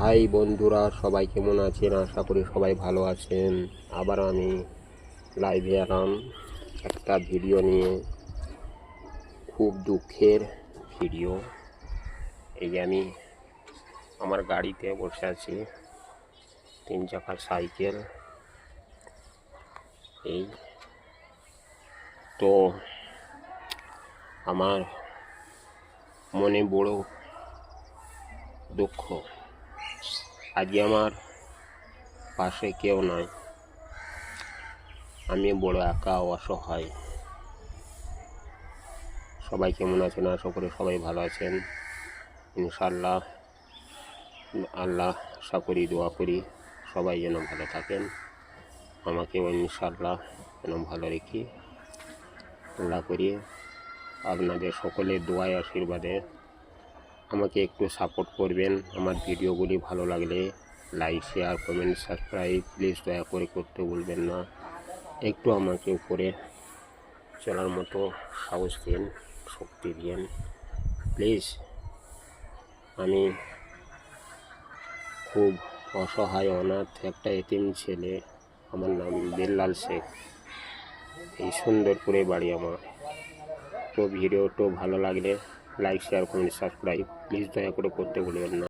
High বন্ধুরা, সবাই কেমন আছেন? আশা করি সবাই ভালো আছেন। আবার আমি লাইভে এলাম একটা ভিডিও নিয়ে, খুব দুঃখের ভিডিও। এই যে আমি আমার গাড়িতে বসে আছি, 3 চাকার সাইকেল। এই তো আমার মনে বড় দুঃখ। আজকে আমার পাশে কেউ নাই, আমি বড় একা অসহায়। সবাই কেমন আছেন? আশা করি সবাই ভালো আছেন। ইনশাআল্লাহ আশা করি, দোয়া করি সবাই যেন ভালো থাকেন। আমাকেও ইনশাআল্লাহ যেন ভালো রেখে আল্লাহ করি। আপনাদের সকলের দোয়ায় আশীর্বাদে আমাকে একটু সাপোর্ট করবেন। আমার ভিডিওগুলি ভালো লাগলে like, share, comment, subscribe please দয়া করে করতে ভুলবেন না। একটু আমাকে উপরে চলার মতো সাহস দিন, শক্তি দিন প্লিজ। আমি খুব অসহায়, অনাথ একটা এতিম ছেলে। আমার নাম বিল্লাল শেখ। এই সুন্দরপুরে বাড়ি আমার। তো ভিডিওটা ভালো লাগলে like, share, comment, subscribe please দয়া করে করতে ভুলবেন না।